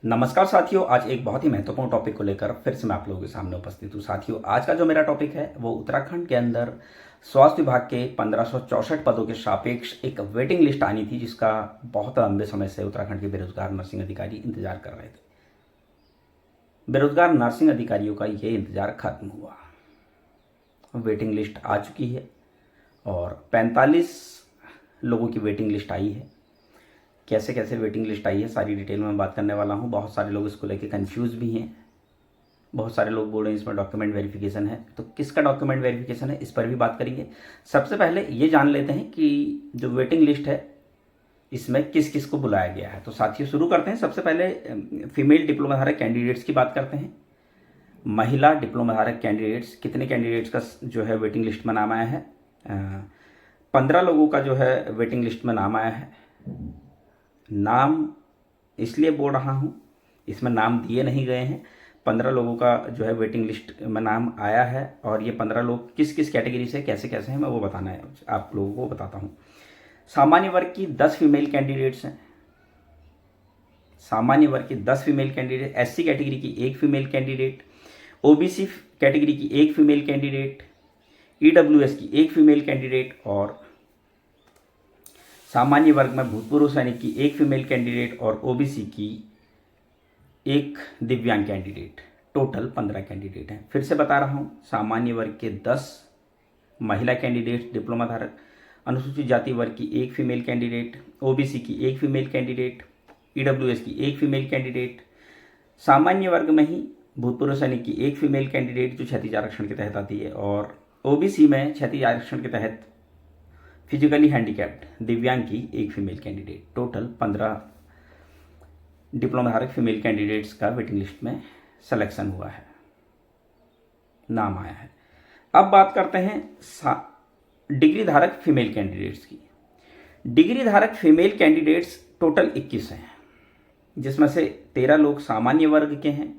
नमस्कार साथियों, आज एक बहुत ही महत्वपूर्ण टॉपिक को लेकर फिर से मैं आप लोगों के सामने उपस्थित हूँ। साथियों, आज का जो मेरा टॉपिक है वो उत्तराखंड के अंदर स्वास्थ्य विभाग के 1564 पदों के सापेक्ष एक वेटिंग लिस्ट आनी थी, जिसका बहुत लंबे समय से उत्तराखंड के बेरोजगार नर्सिंग अधिकारी इंतजार कर रहे थे। बेरोजगार नर्सिंग अधिकारियों का ये इंतजार खत्म हुआ, वेटिंग लिस्ट आ चुकी है और 45 लोगों की वेटिंग लिस्ट आई है। कैसे कैसे वेटिंग लिस्ट आई है सारी डिटेल में बात करने वाला हूँ। बहुत सारे लोग इसको लेके कंफ्यूज भी हैं। बहुत सारे लोग बोल रहे हैं इसमें डॉक्यूमेंट वेरिफिकेशन है, तो किसका डॉक्यूमेंट वेरिफिकेशन है इस पर भी बात करेंगे। सबसे पहले ये जान लेते हैं कि जो वेटिंग लिस्ट है इसमें किस किस को बुलाया गया है। तो साथियों शुरू करते हैं। सबसे पहले फीमेल डिप्लोमा धारक कैंडिडेट्स की बात करते हैं। महिला डिप्लोमा धारक कैंडिडेट्स, कितने कैंडिडेट्स का जो है वेटिंग लिस्ट में नाम आया है? 15 लोगों का जो है वेटिंग लिस्ट में नाम आया है। नाम इसलिए बोल रहा हूँ, इसमें नाम दिए नहीं गए हैं। 15 लोगों का जो है वेटिंग लिस्ट में नाम आया है और ये 15 लोग किस किस कैटेगरी से कैसे कैसे हैं मैं वो बताना है, आप लोगों को बताता हूँ। सामान्य वर्ग की 10 फीमेल कैंडिडेट्स हैं। सामान्य वर्ग की 10 फीमेल कैंडिडेट, एससी कैटेगरी की 1 फीमेल कैंडिडेट, ओबीसी कैटेगरी की 1 फीमेल कैंडिडेट, ईडब्ल्यूएस की 1 फीमेल कैंडिडेट और सामान्य वर्ग में भूतपूर्व सैनिक की 1 फीमेल कैंडिडेट और ओबीसी की 1 दिव्यांग कैंडिडेट। टोटल 15 कैंडिडेट हैं। फिर से बता रहा हूँ, सामान्य वर्ग के 10 महिला कैंडिडेट डिप्लोमा धारक, अनुसूचित जाति वर्ग की 1 फीमेल कैंडिडेट, ओबीसी की 1 फीमेल कैंडिडेट, ईडब्ल्यूएस की 1 फीमेल कैंडिडेट, सामान्य वर्ग में ही भूतपूर्व सैनिक की 1 फीमेल कैंडिडेट जो क्षैतिज आरक्षण के तहत आती है, और ओबीसी में क्षैतिज आरक्षण के तहत फिजिकली हैंडीकैप्ड दिव्यांग की 1 फीमेल कैंडिडेट। टोटल 15 डिप्लोमा धारक फीमेल कैंडिडेट्स का वेटिंग लिस्ट में सिलेक्शन हुआ है, नाम आया है। अब बात करते हैं डिग्री धारक फीमेल कैंडिडेट्स की। डिग्री धारक फीमेल कैंडिडेट्स टोटल 21 हैं, जिसमें से 13 लोग सामान्य वर्ग के हैं,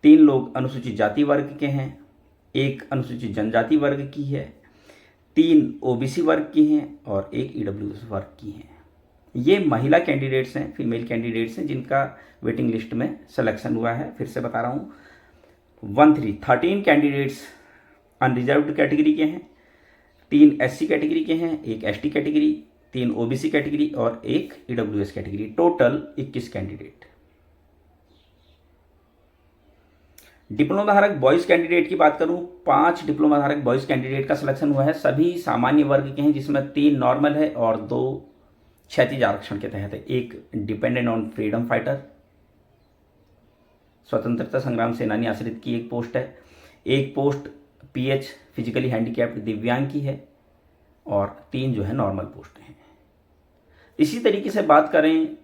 3 लोग अनुसूचित जाति वर्ग के हैं, 1 अनुसूचित जनजाति वर्ग की है, 3 ओबीसी वर्ग की हैं और 1 ईडब्ल्यूएस वर्ग की हैं। ये महिला कैंडिडेट्स हैं, फीमेल कैंडिडेट्स हैं जिनका वेटिंग लिस्ट में सिलेक्शन हुआ है। फिर से बता रहा हूँ, 13 कैंडिडेट्स अनरिजर्व्ड कैटेगरी के हैं, 3 एससी कैटेगरी के हैं, 1 एसटी कैटेगरी, 3 ओबीसी कैटेगरी और 1 EWS category. Total 21 candidate. Diploma धारक बॉयज़ कैंडिडेट की बात करूं, 5 डिप्लोमा धारक बॉयज़ कैंडिडेट का सिलेक्शन हुआ है। सभी सामान्य वर्ग के हैं, जिसमें 3 नॉर्मल है और 2 क्षैतिज आरक्षण के तहत है। 1 डिपेंडेंट ऑन फ्रीडम फाइटर, स्वतंत्रता संग्राम सेनानी आश्रित की 1 पोस्ट है, 1 पोस्ट पीएच फिजिकली हैंडीकैप्ड दिव्यांग की है और 3 जो है नॉर्मल पोस्ट हैं। इसी तरीके से बात करें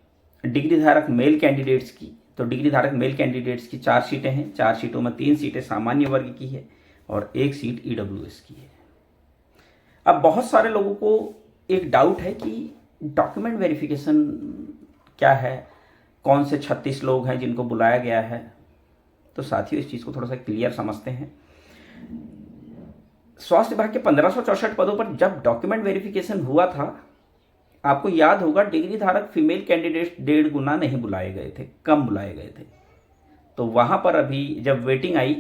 डिग्री धारक मेल कैंडिडेट्स की, तो डिग्री धारक मेल कैंडिडेट्स की 4 सीटें हैं। 4 सीटों में 3 सीटें सामान्य वर्ग की है और 1 सीट ईडब्ल्यूएस की है। अब बहुत सारे लोगों को एक डाउट है कि डॉक्यूमेंट वेरिफिकेशन क्या है, कौन से 36 लोग हैं जिनको बुलाया गया है। तो साथियों, इस चीज़ को थोड़ा सा क्लियर समझते हैं। स्वास्थ्य विभाग के 1564 पदों पर जब डॉक्यूमेंट वेरिफिकेशन हुआ था, आपको याद होगा डिग्री धारक फीमेल कैंडिडेट 1.5 गुना नहीं बुलाए गए थे, कम बुलाए गए थे। तो वहाँ पर अभी जब वेटिंग आई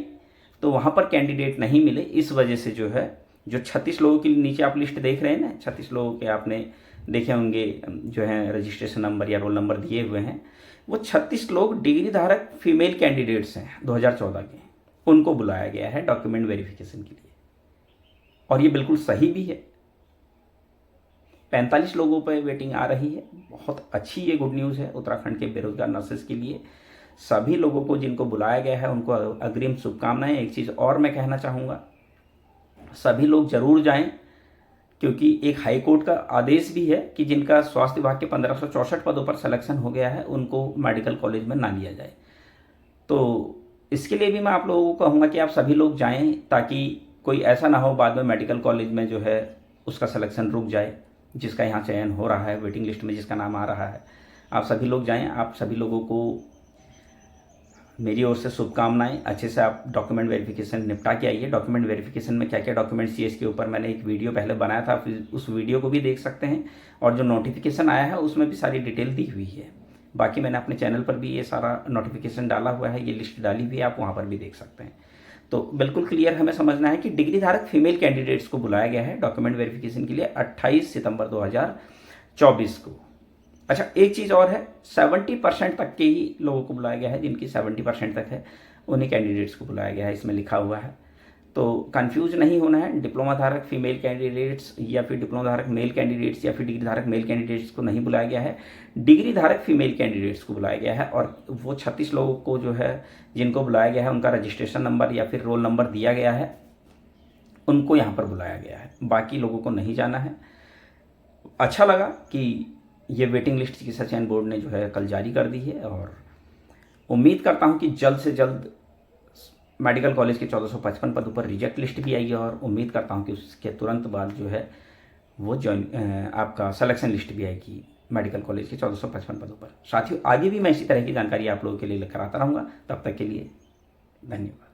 तो वहाँ पर कैंडिडेट नहीं मिले। इस वजह से जो है, जो 36 लोगों के नीचे आप लिस्ट देख रहे हैं ना, 36 लोगों के आपने देखे होंगे जो है रजिस्ट्रेशन नंबर या रोल नंबर दिए हुए हैं, वो 36 लोग डिग्री धारक फीमेल कैंडिडेट्स हैं 2014 के। उनको बुलाया गया है डॉक्यूमेंट वेरिफिकेशन के लिए और ये बिल्कुल सही भी है। 45 लोगों पर वेटिंग आ रही है। बहुत अच्छी ये गुड न्यूज़ है उत्तराखंड के बेरोजगार नर्सेस के लिए। सभी लोगों को जिनको बुलाया गया है उनको अग्रिम शुभकामनाएं। एक चीज़ और मैं कहना चाहूँगा, सभी लोग जरूर जाएं, क्योंकि एक हाई कोर्ट का आदेश भी है कि जिनका स्वास्थ्य विभाग के 1564 पदों पर सिलेक्शन हो गया है उनको मेडिकल कॉलेज में ना लिया जाए। तो इसके लिए भी मैं आप लोगों को कहूँगा कि आप सभी लोग जाएँ, ताकि कोई ऐसा ना हो बाद में मेडिकल कॉलेज में जो है उसका सिलेक्शन रुक जाए, जिसका यहाँ चयन हो रहा है, वेटिंग लिस्ट में जिसका नाम आ रहा है। आप सभी लोग जाएं। आप सभी लोगों को मेरी ओर से शुभकामनाएं। अच्छे से आप डॉक्यूमेंट वेरिफिकेशन निपटा के आइए। डॉक्यूमेंट वेरिफिकेशन में क्या क्या डॉक्यूमेंट्स चाहिए इसके ऊपर मैंने एक वीडियो पहले बनाया था, फिर उस वीडियो को भी देख सकते हैं और जो नोटिफिकेशन आया है उसमें भी सारी डिटेल दी हुई है। बाकी मैंने अपने चैनल पर भी ये सारा नोटिफिकेशन डाला हुआ है, ये लिस्ट डाली हुई है, आप वहाँ पर भी देख सकते हैं। तो बिल्कुल क्लियर हमें समझना है कि डिग्री धारक फीमेल कैंडिडेट्स को बुलाया गया है डॉक्यूमेंट वेरिफिकेशन के लिए 28 सितंबर 2024 को। अच्छा, एक चीज़ और है, 70% तक के ही लोगों को बुलाया गया है, जिनकी 70% तक है उन्हीं कैंडिडेट्स को बुलाया गया है, इसमें लिखा हुआ है। तो कंफ्यूज नहीं होना है, डिप्लोमा धारक फीमेल कैंडिडेट्स या फिर डिप्लोमा धारक मेल कैंडिडेट्स या फिर डिग्री धारक मेल कैंडिडेट्स को नहीं बुलाया गया है, डिग्री धारक फीमेल कैंडिडेट्स को बुलाया गया है। और वो 36 लोगों को जो है जिनको बुलाया गया है उनका रजिस्ट्रेशन नंबर या फिर रोल नंबर दिया गया है, उनको यहाँ पर बुलाया गया है, बाकी लोगों को नहीं जाना है। अच्छा लगा कि ये वेटिंग लिस्ट चिकित्सा चयन बोर्ड ने जो है कल जारी कर दी है, और उम्मीद करता हूँ कि जल्द से जल्द मेडिकल कॉलेज के 1455 पदों पर रिजेक्ट लिस्ट भी आई है, और उम्मीद करता हूँ कि उसके तुरंत बाद जो है वो आपका सिलेक्शन लिस्ट भी आएगी मेडिकल कॉलेज के 1455 पदों पर। साथियों, आगे भी मैं इसी तरह की जानकारी आप लोगों के लिए लेकर आता रहूँगा। तब तक के लिए धन्यवाद।